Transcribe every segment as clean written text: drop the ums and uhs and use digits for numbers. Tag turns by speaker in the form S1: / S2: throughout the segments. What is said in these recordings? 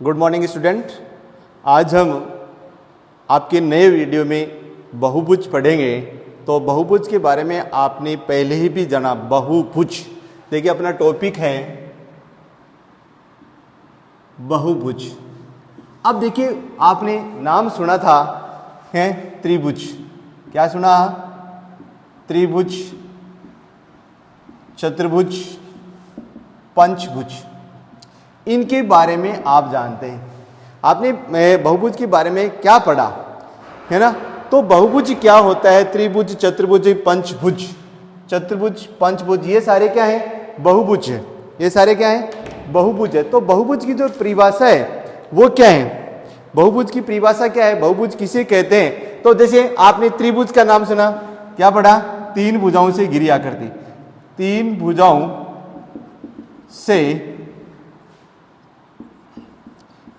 S1: Good morning student. आज हम आपके नए वीडियो में बहुभुज पढ़ेंगे। तो बहुभुज के बारे में आपने पहले ही भी जाना। बहुभुज देखिए अपना टॉपिक है बहुभुज। अब देखिए आपने नाम सुना था है त्रिभुज। क्या सुना? त्रिभुज, चतुर्भुज, पंचभुज। इनके बारे में आप जानते हैं। आपने बहुभुज के बारे में क्या पढ़ा है ना? तो बहुभुज क्या होता है? त्रिभुज, चतुर्भुज, पंचभुज। चतुर्भुज, पंचभुज ये सारे क्या हैं? बहुभुज है। ये सारे क्या हैं? बहुभुज है। तो बहुभुज की जो परिभाषा है वो क्या है? बहुभुज की परिभाषा क्या है? बहुभुज किसे कहते हैं? तो जैसे आपने त्रिभुज का नाम सुना, क्या पढ़ा? तीन भुजाओं से घिरी आकृति। तीन भुजाओं से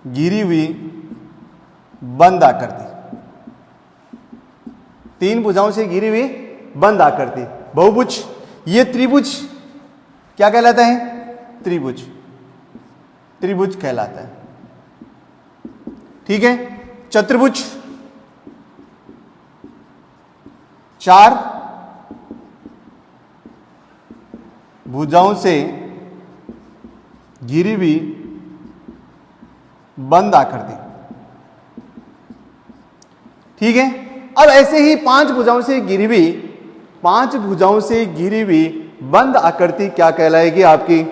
S1: घिरी हुई बंद आकृति। तीन भुजाओं से घिरी हुई बंद आकृति बहुभुज। ये त्रिभुज क्या कहलाता है? त्रिभुज। त्रिभुज कहलाता है। ठीक है। चतुर्भुज, चार भुजाओं से घिरी हुई बंद आकृति। ठीक है। अब ऐसे ही पांच भुजाओं से घिरी हुई, पांच भुजाओं से घिरी हुई बंद आकृति क्या कहलाएगी आपकी?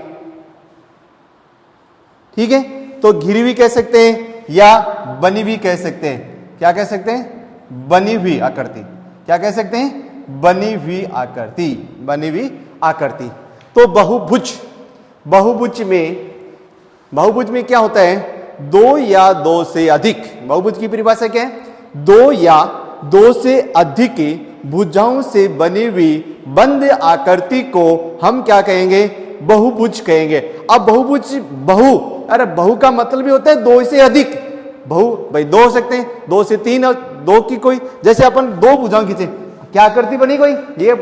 S1: ठीक है। तो घिरी हुई कह सकते हैं या बनी हुई कह सकते हैं। क्या कह सकते हैं? बनी हुई आकृति। क्या कह सकते हैं? बनी हुई आकृति। बनी हुई आकृति। तो बहुभुज, बहुभुज में क्या होता है? दो या दो से अधिक। बहुभुज की परिभाषा क्या है? दो या दो से अधिक भुजाओं से बनी हुई बंद आकृति को हम क्या कहेंगे? बहुभुज कहेंगे। अब बहुभुज, बहु का मतलब भी होता है दो से अधिक। बहु भाई दो हो सकते हैं, दो से तीन, और दो की कोई, जैसे अपन दो भुजाओं खींचे, क्या आकृति बनी? कोई ये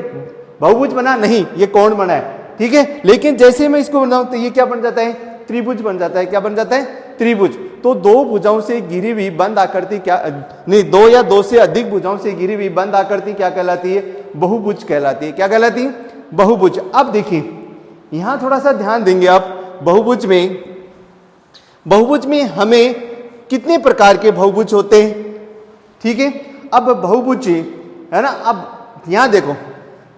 S1: बहुभुज बना नहीं, ये कौन बना है? ठीक है। लेकिन जैसे मैं इसको बनाऊं तो ये क्या बन जाता है? त्रिभुज बन जाता है। क्या बन जाता है? त्रिभुज। तो दो भुजाओं से घिरी हुई बंद आकृति क्या नहीं, दो या दो से अधिक भुजाओं से घिरी हुई बंद आकृति क्या कहलाती है? बहुभुज कहलाती है। क्या कहलाती है? बहुभुज। अब देखिए यहां थोड़ा सा ध्यान देंगे आप। बहुभुज में हमें कितने प्रकार के बहुभुज होते हैं? ठीक है। अब बहुभुज है ना, अब यहां देखो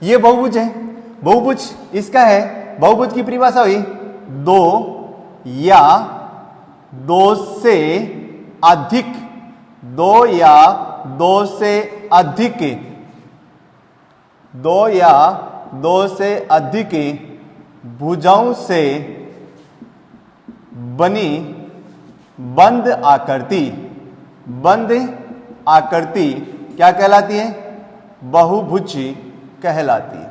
S1: ये बहुभुज है। बहुभुज इसका है, बहुभुज की परिभाषा हुई दो या दो से अधिक, दो या दो से अधिक, दो या दो से अधिक भुजाओं से बनी बंद आकृति। बंद आकृति क्या कहलाती है? बहुभुज कहलाती है।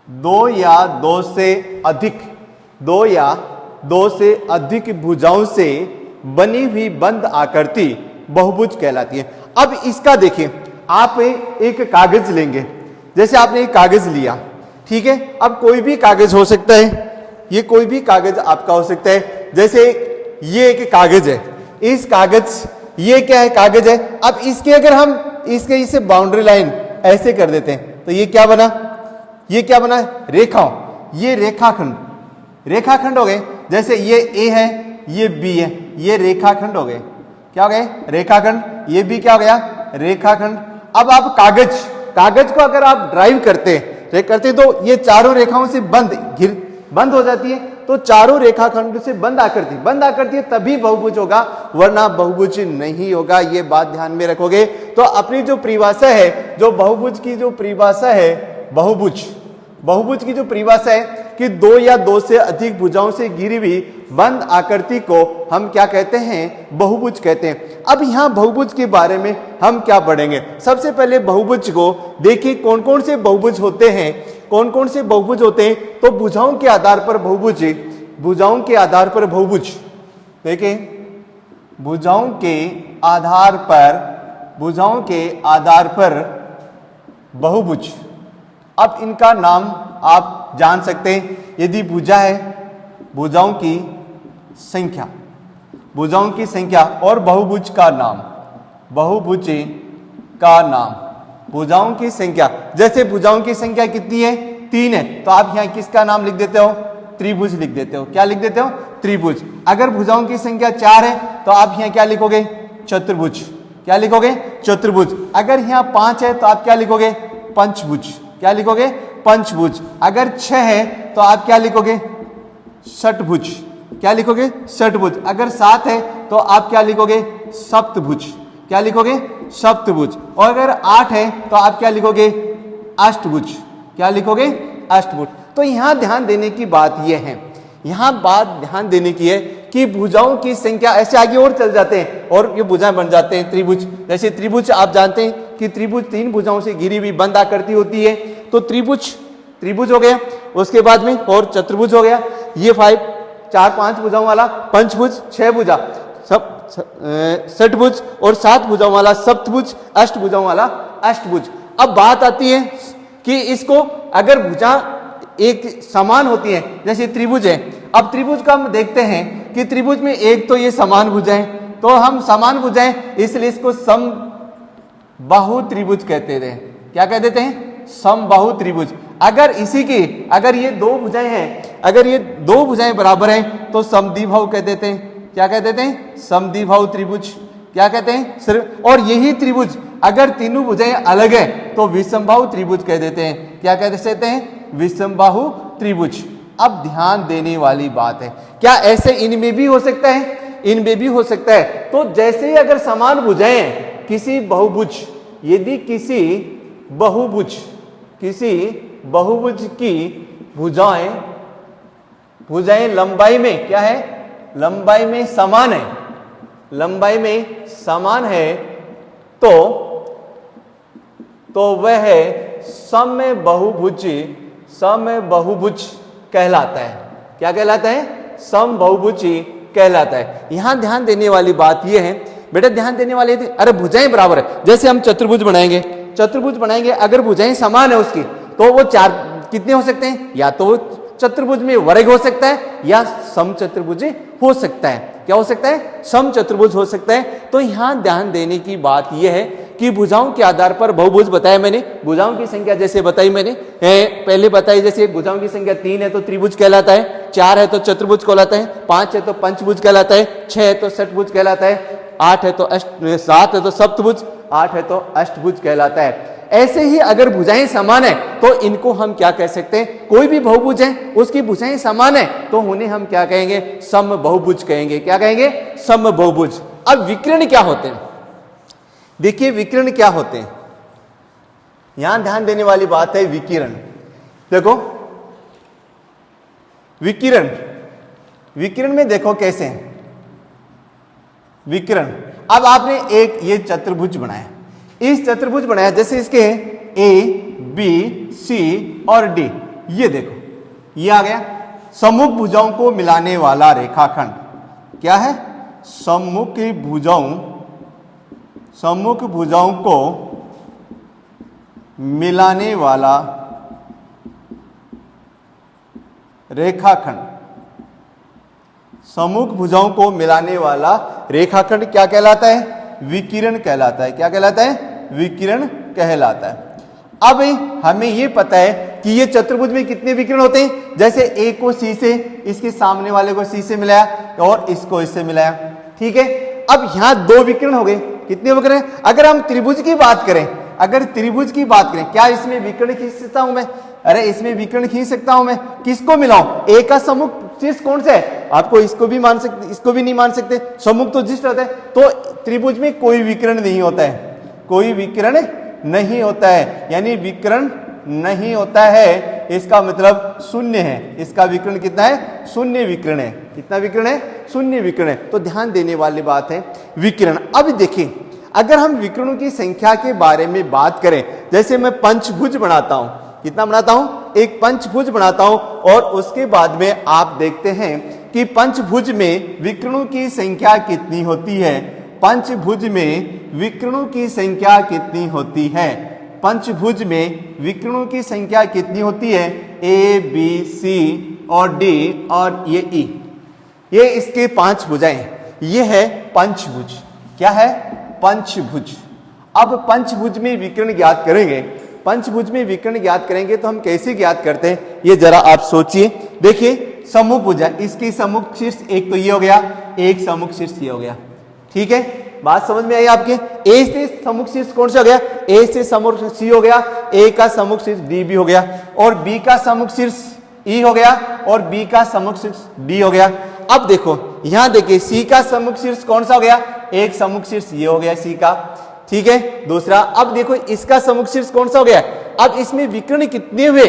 S1: दो या दो से अधिक, दो या दो से अधिक भुजाओं से बनी हुई बंद आकृति बहुभुज कहलाती है। अब इसका देखिए, आप एक कागज लेंगे। जैसे आपने एक कागज लिया, ठीक है। अब कोई भी कागज हो सकता है, ये कोई भी कागज आपका हो सकता है। जैसे ये एक कागज है, इस कागज, ये क्या है? कागज है। अब इसके अगर हम इसे बाउंड्री लाइन ऐसे कर देते हैं तो ये क्या बना? ये क्या बना? रेखाओं। ये रेखाखंड, रेखाखंड हो गए। जैसे ये ए है, ये बी है, ये रेखाखंड हो गए। क्या हो गए? रेखाखंड। ये भी क्या हो गया? रेखाखंड। अब आप कागज को अगर आप ड्राइव करते तो ये चारों रेखाओं से बंद हो जाती है। तो चारों रेखाखंड से बंद आकृति तभी बहुभुज होगा, वरना बहुभुज नहीं होगा। ये बात ध्यान में रखोगे। तो अपनी जो परिभाषा है, जो बहुभुज की जो परिभाषा है, बहुभुज की जो परिभाषा है कि दो या दो से अधिक भुजाओं से घिरी हुई बंद आकृति को हम क्या कहते हैं? बहुभुज कहते हैं। अब यहां बहुभुज के बारे में हम क्या पढ़ेंगे? सबसे पहले बहुभुज को देखिए, कौन कौन से बहुभुज होते हैं? कौन कौन से बहुभुज होते हैं? तो भुजाओं के आधार पर बहुभुज, भुजाओं के आधार पर बहुभुज। देखिए भुजाओं के आधार पर बहुभुज। अब इनका नाम आप जान सकते हैं। यदि भुजा है, भुजाओं की संख्या, भुजाओं की संख्या और बहुभुज का नाम, बहुभुज का नाम, भुजाओं की संख्या। जैसे भुजाओं की संख्या कितनी है? 3 है, तो आप यहाँ किसका नाम लिख देते हो? त्रिभुज लिख देते हो। क्या लिख देते हो? त्रिभुज। अगर भुजाओं की संख्या 4 है तो आप यहाँ क्या लिखोगे? चतुर्भुज। क्या लिखोगे? चतुर्भुज। अगर यहाँ 5 है तो आप क्या लिखोगे? पंचभुज। क्या लिखोगे? पंचभुज। अगर 6 है तो आप क्या लिखोगे? षटभुज। क्या लिखोगे? षटभुज। अगर 7 है तो आप क्या लिखोगे? सप्तभुज। क्या लिखोगे? सप्तभुज। और अगर 8 है तो आप क्या लिखोगे? अष्टभुज। क्या लिखोगे? अष्टभुज। तो यहां ध्यान देने की बात यह है, यहां बात ध्यान देने की है कि भुजाओं की संख्या, ऐसे आगे और चल जाते हैं और ये भुजाएं बन जाते हैं त्रिभुज। जैसे त्रिभुज आप जानते हैं कि त्रिभुज 3 भुजाओं से घिरी हुई बंद आकृति होती है, तो त्रिभुज हो गया। उसके बाद में और चतुर्भुज हो गया, ये 4-5 भुजाओं वाला पंचभुज, 6 भुजा षटभुज और 7 भुजाओं वाला सप्तभुज, 8 भुजाओं वाला अष्टभुज। अब बात आती है कि इसको अगर भुजा एक समान होती है, जैसे त्रिभुज है, अब त्रिभुज का हम देखते हैं कि त्रिभुज में एक तो ये समान भुजाएं, तो हम समान भुजाएं इसलिए इसको समबाहु त्रिभुज कहते थे। क्या कह देते हैं? समबाहु त्रिभुज। अगर ये 2 भुजाएं हैं, अगर ये 2 भुजाएं बराबर हैं तो समद्विबाहु कह देते हैं। क्या कह देते हैं? समद्विबाहु त्रिभुज। क्या कहते हैं? सिर्फ। और यही त्रिभुज अगर तीनों भुजाएं अलग है तो विषमबाहु त्रिभुज कह देते हैं। क्या कह देते हैं? विषमबाहु त्रिभुज। अब ध्यान देने वाली बात है, क्या ऐसे इनमें भी हो सकता है? इनमें भी हो सकता है। तो जैसे ही अगर समान भुजाएं किसी बहुभुज, यदि किसी बहुभुज की भुजाएं लंबाई में क्या है? लंबाई में समान है, लंबाई में समान है, तो वह समबहुभुज कहलाता है। क्या कहलाता है? समबहुभुज कहलाता है। यहां ध्यान देने वाली बात यह है, बेटा ध्यान देने वाली थी, अरे भुजाएं बराबर है, जैसे हम चतुर्भुज बनाएंगे, अगर भुजाएं समान है उसकी, तो वो 4 कितने हो सकते हैं? या तो चतुर्भुज में वर्ग हो सकता है या समचतुर्भुज हो सकता है। क्या हो सकता है? समचतुर्भुज हो सकता है। तो यहां ध्यान देने की बात यह है कि भुजाओं के आधार पर बहुभुज बताया मैंने, भुजाओं की संख्या जैसे बताई मैंने, पहले बताई, जैसे भुजाओं की संख्या 3 है तो त्रिभुज कहलाता है, 4 है तो चतुर्भुज कहलाता है, 5 है तो पंचभुज कहलाता है, 6 है तो षटभुज कहलाता है, 7 है तो सप्तभुज, 8 है तो अष्टभुज कहलाता है। ऐसे ही अगर भुजाएं समान है तो इनको हम क्या कह सकते हैं? कोई भी बहुभुज है उसकी भुजाएं समान है तो उन्हें हम क्या कहेंगे? समबहुभुज कहेंगे। क्या कहेंगे? समबहुभुज। अब विकर्ण क्या होते हैं? देखिए विकर्ण क्या होते हैं, यहां ध्यान देने वाली बात है विकिरण। देखो विकिरण में देखो कैसे हैं विकिरण। अब आपने एक ये चतुर्भुज बनाया, इस चतुर्भुज बनाया, जैसे इसके A, B, C और D, ये देखो ये आ गया सम्मुख भुजाओं को मिलाने वाला रेखाखंड। क्या है? सम्मुख भुजाओं को मिलाने वाला रेखाखंड। सम्मुख भुजाओं को मिलाने वाला रेखाखंड क्या कहलाता है? विकिरण कहलाता है। क्या कहलाता है? विकिरण कहलाता है। अब हमें यह पता है कि ये चतुर्भुज में कितने विकिरण होते हैं। जैसे A को C से, इसके सामने वाले को C से मिलाया और इसको इससे मिलाया, ठीक है। अब यहां 2 विकिरण हो गए। कितने विकिरण? अगर हम त्रिभुज की बात करें, क्या इसमें विकिरण खींच सकता हूं मैं? अरे इसमें विकिरण खींच सकता हूं मैं। किसको मिलाऊं? A का सम्मुख जिस्ट कौन सा है? आपको इसको भी मान सकते, इसको भी नहीं मान सकते, सम्मुख तो जिस्ट रहता है। तो त्रिभुज में कोई विकिरण नहीं होता है, कोई विकिरण नहीं होता है, यानी विकिरण नहीं होता है, इसका मतलब शून्य है। इसका विकिरण कितना है? शून्य विकिरण है। कितना विकिरण है? शून्य विकिरण है। तो ध्यान देने वाली बात है विकिरण। अब देखिए अगर हम विकिरणों की संख्या के बारे में बात करें, जैसे मैं पंचभुज बनाता हूं, कितना बनाता हूं? एक पंचभुज बनाता हूं और उसके बाद में आप देखते हैं कि पंचभुज में विकिरणों की संख्या कितनी होती है। पंचभुज में विकिरणों की संख्या कितनी होती है? पंचभुज में विकिरणों की संख्या कितनी होती है? A, B, C और D और ये E। ये इसके 5 भुजाएं, ये है पंचभुज। क्या है? पंचभुज। अब पंचभुज में विकर्ण ज्ञात करेंगे। पंचभुज में विकर्ण ज्ञात करेंगे तो हम कैसे ज्ञात करते हैं, ये जरा आप सोचिए। देखिए सम्मुख भुजा, इसकी सम्मुख शीर्ष एक तो ये हो गया, एक सम्मुख शीर्ष ये हो गया। ठीक है, बात समझ में आई आपके? ए से सम्मुख शीर्ष कौन सा हो गया? ए से सम्मुख सी हो गया, ए का सम्मुख शीर्ष डी भी हो गया, और बी का सम्मुख शीर्ष ई हो गया, और बी का सम्मुख शीर्ष डी हो गया। अब देखो यहां देखिए सी का सम्मुख शीर्ष कौन सा हो गया? एक सम्मुख शीर्ष ये हो गया सी का। ठीक है, दूसरा। अब देखो इसका सम्मुख शीर्ष कौन सा हो गया? अब इसमें विकर्ण कितने हुए?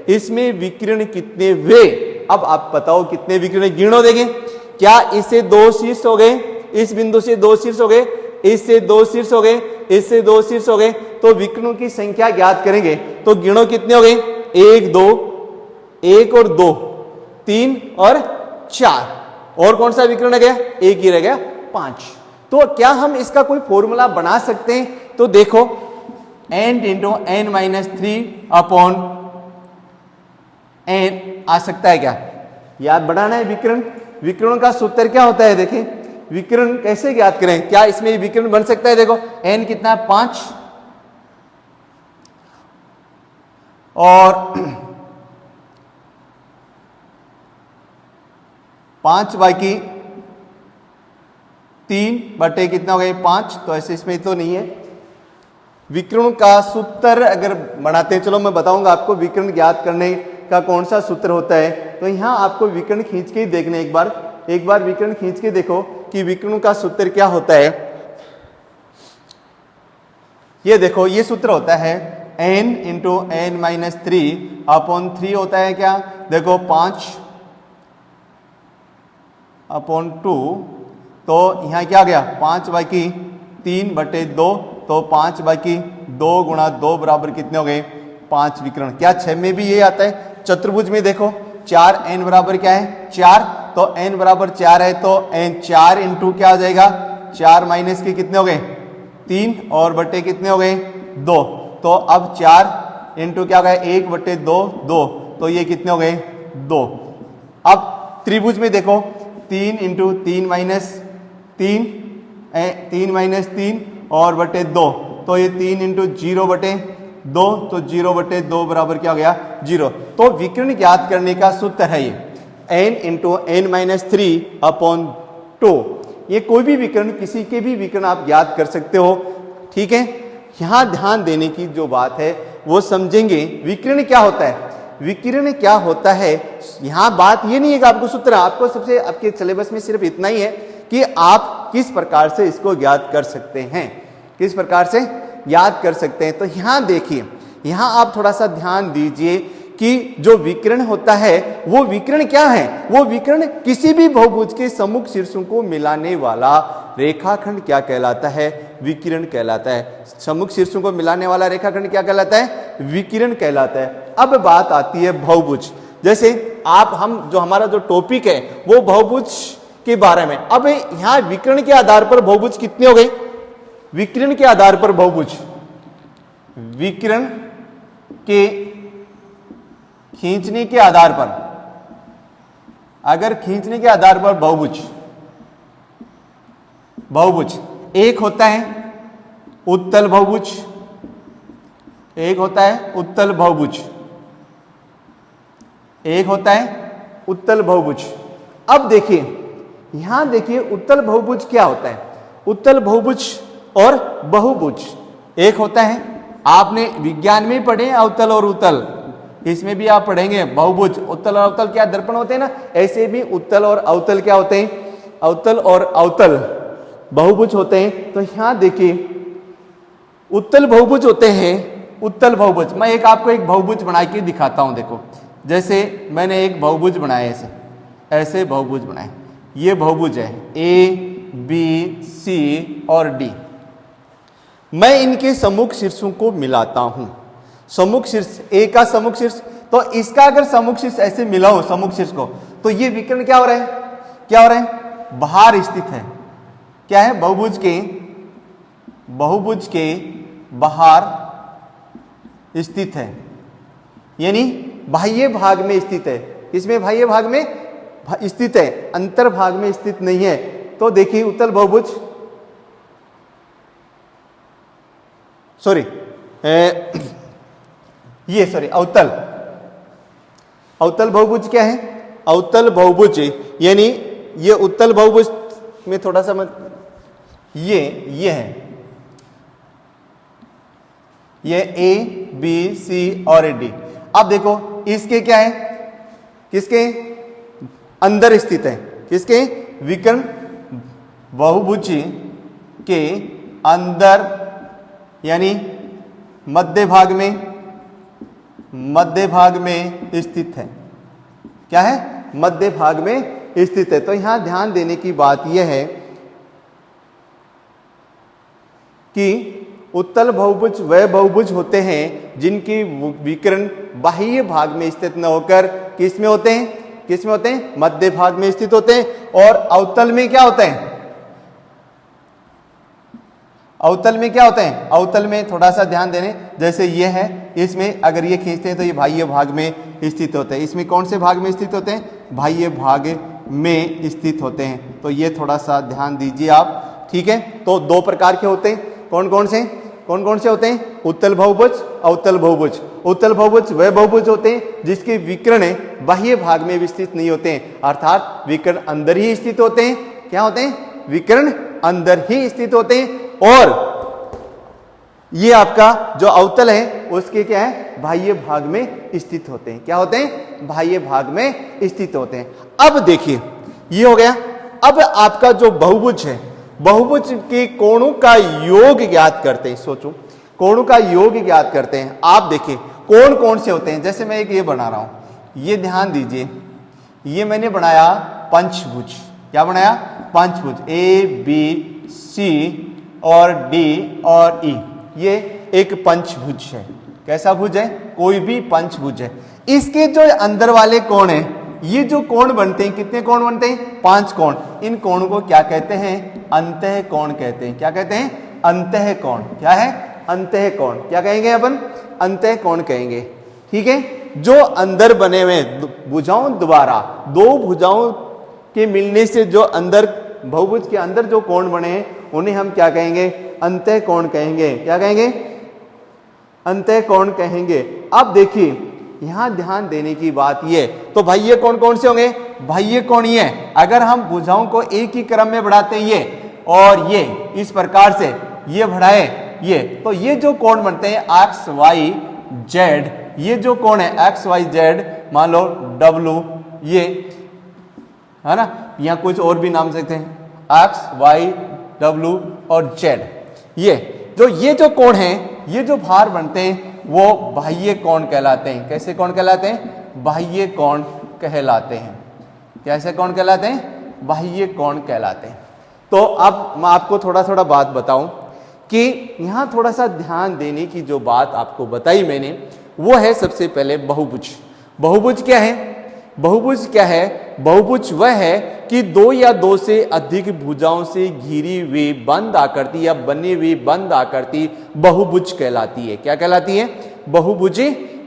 S1: इसमें विकर्ण कितने हुए? अब आप बताओ कितने विकर्ण, गिनो देंगे। क्या इससे 2 शीर्ष हो गए? इस बिंदु से 2 शीर्ष हो गए, इससे 2 शीर्ष हो गए, इससे 2 शीर्ष हो गए, तो विकर्णों की संख्या ज्ञात करेंगे तो गिनो कितने हो गए? 1 2, 1 और 2, 3 और 4, और कौन सा विकर्ण रह गया? एक ही रह गया, 5। तो क्या हम इसका कोई फॉर्मूला बना सकते हैं? तो देखो n into n minus 3 upon n आ सकता है क्या? याद बढ़ाना है विकर्ण। विकर्ण का सूत्र क्या होता है? देखें विकर्ण कैसे ज्ञात करें, क्या इसमें विकर्ण बन सकता है? देखो n कितना है? 5, और 5 बाकी 3 बटे कितना हो गए? 5। तो ऐसे इसमें तो नहीं है। विकर्ण का सूत्र अगर बनाते हैं, चलो मैं बताऊंगा आपको विकर्ण ज्ञात करने का कौन सा सूत्र होता है। तो यहां आपको विकर्ण खींच के ही देखने, एक बार विकर्ण खींच के देखो कि विकर्ण का सूत्र क्या होता है। ये देखो ये सूत्र होता है n into n minus 3 upon 3 होता है क्या? देखो 5 अपॉन 2, तो यहां क्या आ गया? 5 बाकी 3 बटे 2, तो 5 बाकी 2 गुणा 2 बराबर कितने हो गए? 5 विकर्ण। क्या 6 में भी ये आता है? चतुर्भुज में देखो 4, n बराबर क्या है? 4, तो n बराबर 4 है, तो n 4 इंटू क्या हो जाएगा? 4 माइनस के कितने हो गए? 3, और बटे कितने हो गए? 2। तो अब 4 इंटू क्या हो गया? 1 बटे 2, 2, तो ये कितने हो गए? 2। अब त्रिभुज में देखो 3 इंटू 3 माइनस 3, 3 माइनस 3 और बटे 2, तो ये 3 इंटू 0 बटे 2, तो 0 बटे 2 बराबर क्या हो गया? 0। तो विकर्ण ज्ञात करने का सूत्र है ये n into n minus 3 upon 2। ये कोई भी विकर्ण, किसी के भी विकर्ण आप ज्ञात कर सकते हो। ठीक है, यहां ध्यान देने की जो बात है वो समझेंगे। विकर्ण क्या होता है? विकर्ण क्या होता है, यहां बात ये नहीं है कि आपको सूत्र, आपको सबसे आपके सिलेबस में सिर्फ इतना ही है कि आप किस प्रकार से इसको ज्ञात कर सकते हैं, किस प्रकार से याद कर सकते हैं। तो यहां देखिए, यहां आप थोड़ा सा ध्यान दीजिए कि जो विकर्ण होता है वो विकर्ण क्या है? वो विकर्ण किसी भी बहुभुज के सम्मुख शीर्षों को मिलाने वाला रेखाखंड क्या कहलाता है? विकिरण कहलाता है। सम्मुख शीर्षों को मिलाने वाला रेखाखंड क्या कहलाता है? विकिरण कहलाता है। अब बात आती है बहुभुज। जैसे हम जो हमारा जो टॉपिक है वो बहुभुज के बारे में। अब यहां विकर्ण के आधार पर बहुभुज कितने हो गए? विकर्ण के आधार पर बहुभुज, विकर्ण के खींचने के आधार पर, अगर खींचने के आधार पर बहुभुज एक होता है उत्तल बहुभुज, एक होता है उत्तल बहुभुज, एक होता है उत्तल बहुभुज। अब देखिए यहां देखिए उत्तल बहुभुज क्या होता है? उत्तल बहुभुज और बहुभुज एक होता है। आपने विज्ञान में पढ़े अवतल और उत्तल, इसमें भी आप पढ़ेंगे बहुभुज। उत्तल और अवतल क्या दर्पण होते हैं ना, ऐसे भी उत्तल और अवतल क्या होते हैं? अवतल और अवतल बहुभुज होते हैं। तो यहां देखिए उत्तल बहुभुज होते हैं, उत्तल बहुभुज। मैं आपको एक बहुभुज बना के दिखाता हूं। देखो जैसे मैंने एक बहुभुज बनाया, ऐसे बहुभुज बनाए। ये बहुभुज है A B C और D। मैं इनके सम्मुख शीर्षों को मिलाता हूं। सम्मुख शीर्ष A का सम्मुख शीर्ष, तो इसका अगर सम्मुख शीर्ष ऐसे मिलाओ सम्मुख शीर्ष को, तो ये विकर्ण क्या हो रहा है? क्या हो रहा है? बाहर स्थित है। क्या है? बहुभुज के बाहर स्थित है, यानी बाह्य भाग में स्थित है। इसमें बाह्य भाग में, स्थित है, अंतर्भाग में स्थित नहीं है। तो देखिए उत्तल बहुभुज, सॉरी ये सॉरी अवतल, अवतल बहुभुज क्या है? अवतल बहुभुज यानी ये उत्तल बहुभुज में थोड़ा सा ये है, ये ए बी सी और डी। अब देखो इसके क्या है, किसके अंदर स्थित है, किसके? विकर्ण बहुभुज के अंदर यानी मध्य भाग में स्थित है। क्या है? मध्य भाग में स्थित है। तो यहां ध्यान देने की बात यह है कि उत्तल बहुभुज वह बहुभुज होते हैं जिनकी विकर्ण बाह्य भाग में स्थित न होकर किस में होते हैं? किस में होते हैं? मध्य भाग में स्थित होते हैं। और अवतल में क्या होते हैं? अवतल में क्या होते हैं? अवतल में थोड़ा सा ध्यान देने, जैसे ये है, इसमें अगर ये खींचते हैं तो ये बाह्य भाग में स्थित होते हैं। इसमें कौन से भाग में स्थित होते हैं? बाह्य भाग में स्थित होते हैं। तो ये थोड़ा सा ध्यान दीजिए आप, ठीक है। तो दो प्रकार के होते हैं, कौन कौन से होते हैं? उत्तल बहुभुज, अवतल बहुभुज। उत्तल बहुभुज वह बहुभुज होते हैं जिसके विकर्ण बाह्य भाग में विस्तृत नहीं होते हैं, अर्थात विकर्ण अंदर ही स्थित होते हैं। क्या होते हैं? विकर्ण अंदर ही स्थित होते हैं। और ये आपका जो अवतल है उसके क्या है? बाह्य भाग में स्थित होते हैं। क्या होते हैं? बाह्य भाग में स्थित होते हैं। अब देखिए ये हो गया। अब आपका जो बहुभुज है, बहुभुज के कोणों का योग ज्ञात करते हैं। सोचो, कोणों का योग ज्ञात करते हैं। आप देखिए कौन कौन से होते हैं। जैसे मैं एक ये बना रहा हूं, ये ध्यान दीजिए, ये मैंने बनाया पंचभुज। क्या बनाया? पंचभुज, ए बी सी और डी और ई। ये एक पंचभुज है। कैसा भुज है? कोई भी पंचभुज है। इसके जो अंदर वाले कोण हैं, ये जो कोण बनते हैं, कितने कोण बनते हैं? 5 कोण। इन कोणों को क्या कहते हैं? अंतः कोण कहते हैं। क्या कहते हैं? अंतः कोण। क्या है? अंतः कोण। क्या कहेंगे अपन? अंतः कोण कहेंगे, ठीक है। जो अंदर बने हुए भुजाओं द्वारा, दो भुजाओं के मिलने से जो अंदर बहुभुज के अंदर जो कोण बने हैं उन्हें हम क्या कहेंगे? अंतः कोण कहेंगे। क्या कहेंगे? अंतः कोण कहेंगे। अब देखिए यहां ध्यान देने की बात ये, तो बाह्य कोण कौन से होंगे? बाह्य कोण ये, अगर हम भुजाओं को एक ही क्रम में बढ़ाते हैं, ये और ये इस प्रकार से ये बढ़ाए ये, तो ये जो कोण बनते हैं एक्स वाई जेड, ये जो कोण है एक्स वाई जेड, मान लो डब्लू, ये है ना, यहाँ कुछ और भी नाम सकते हैं, एक्स वाई डब्लू और जेड। ये जो कोण हैं, ये जो भार बनते हैं वो बाह्य कोण कहलाते हैं। कैसे कोण कहलाते हैं? बाह्य कोण कहलाते हैं। कैसे कोण कहलाते हैं? बाह्य कोण कहलाते हैं। तो अब मैं आपको थोड़ा थोड़ा बात बताऊं कि यहाँ थोड़ा सा ध्यान देने की जो बात आपको बताई मैंने, वो है सबसे पहले बहुभुज। बहुभुज क्या है? बहुभुज क्या है? बहुभुज वह है कि दो या दो से अधिक भुजाओं से घिरी हुई बंद आकृति या बनी हुई बंद आकृति बहुभुज कहलाती है। क्या कहलाती है? बहुभुज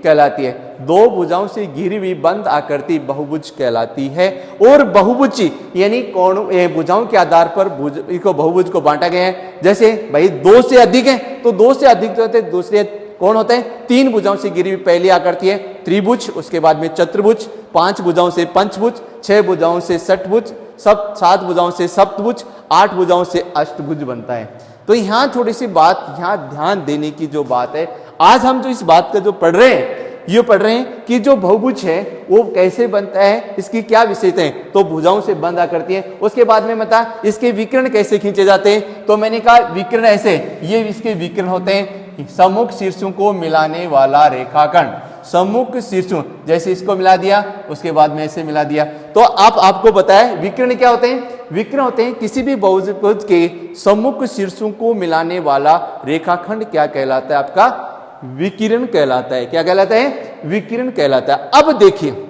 S1: कहलाती है। दो भुजाओं से घिरी हुई बंद आकृति बहुभुज कहलाती है। और बहुभुज यानी कोण भुजाओं के आधार पर बहुभुज को बांटा गया है। जैसे भाई दो से अधिक है, तो दो से अधिक जो होते हैं दूसरे कौन होते हैं? 3 भुजाओं से घिरी हुई पहली आकृति है त्रिभुज, उसके बाद में चतुर्भुज, 5 भुजाओं से पंचभुज, 6 भुजाओं से षटभुज, 7 भुजाओं से सप्तभुज, 8 भुजाओं से अष्टभुज बनता है। तो यहाँ थोड़ी सी बात, यहाँ ध्यान देने की जो बात है, आज हम जो इस बात का जो पढ़ रहे हैं, ये पढ़ रहे हैं कि जो बहुभुज है वो कैसे बनता है, इसकी क्या विशेषता है। तो भुजाओं से बंद आकृति है। उसके बाद में बता इसके विकर्ण कैसे खींचे जाते हैं। तो मैंने कहा विकर्ण ऐसे, ये इसके विकर्ण होते हैं सम्मुख शीर्षों को मिलाने वाला रेखाखंड। सम्मुख शीर्षों, जैसे इसको मिला दिया, उसके बाद में ऐसे मिला दिया। तो आपको बताया विकर्ण क्या होते हैं? विकर्ण होते हैं किसी भी बहुभुज के सम्मुख शीर्षों को मिलाने वाला रेखाखंड क्या कहलाता है? आपका विकिरण कहलाता है। क्या कहलाता है? विकिरण कहलाता है। अब देखिए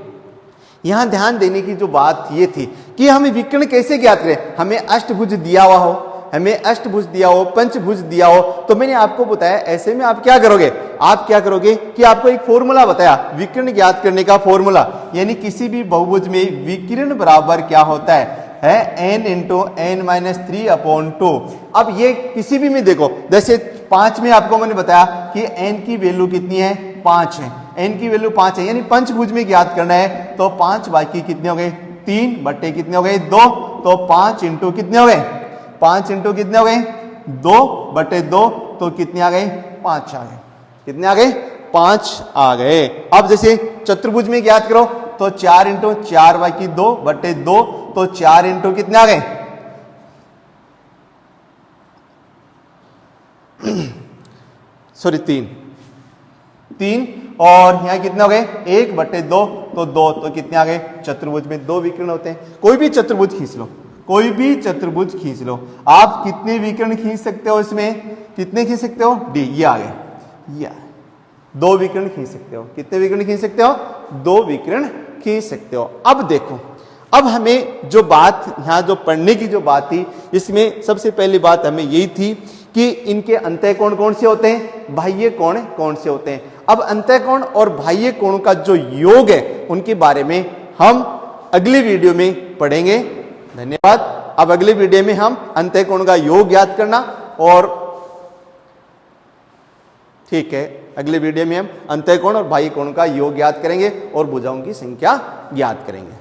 S1: यहां ध्यान देने की जो बात ये थी कि हमें विकर्ण कैसे ज्ञात करें। हमें अष्टभुज दिया हुआ हो, हमें अष्टभुज दिया हो, पंचभुज दिया हो, तो मैंने आपको बताया ऐसे में आप क्या करोगे, आप क्या करोगे कि आपको एक फॉर्मूला बताया विकर्ण ज्ञात करने का फॉर्मूला, यानी किसी भी बहुभुज में विकर्ण बराबर क्या होता है n इंटू एन माइनस 3/2। अब ये किसी भी में देखो, जैसे 5 में आपको मैंने बताया कि n की वैल्यू कितनी है, 5 है, n की वैल्यू 5 है, यानी पंचभुज में ज्ञात करना है तो 5 बाकी कितने हो गए, 3 बट्टे कितने हो गए, 2, तो 5 इंटू कितने हो गए, 5 इंटू कितने हो गए, 2 बटे 2, तो कितने आ गए, 5 आ गए, कितने आ गए, 5 आ गए। अब जैसे चतुर्भुज में ज्ञात करो तो 4 इंटू 4 बाकी 2 बटे 2, तो 4 इंटू कितने आ गए, सॉरी 3, और यहां कितने हो गए, 1 बटे 2, तो 2, तो कितने आ गए, चतुर्भुज में 2 विकर्ण होते हैं। कोई भी चतुर्भुज खींच लो, कोई भी चतुर्भुज खींच लो, आप कितने विकर्ण खींच सकते हो, इसमें कितने खींच सकते हो, डी, ये आ गए, ये 2 विकर्ण खींच सकते हो, कितने विकर्ण खींच सकते हो, 2 विकर्ण खींच सकते हो। अब देखो, अब हमें जो बात यहां जो पढ़ने की जो बात थी, इसमें सबसे पहली बात हमें यही थी कि इनके अंतःकोण कौन से होते हैं, बाह्य कोण कौन से होते हैं। अब अंतःकोण और बाह्य कोण का जो योग है उनके बारे में हम अगली वीडियो में पढ़ेंगे। धन्यवाद। अब अगले वीडियो में हम अंतःकोण का योग ज्ञात करना, और ठीक है, अगले वीडियो में हम अंतःकोण और बाह्य कोण का योग ज्ञात करेंगे और भुजाओं की संख्या ज्ञात करेंगे।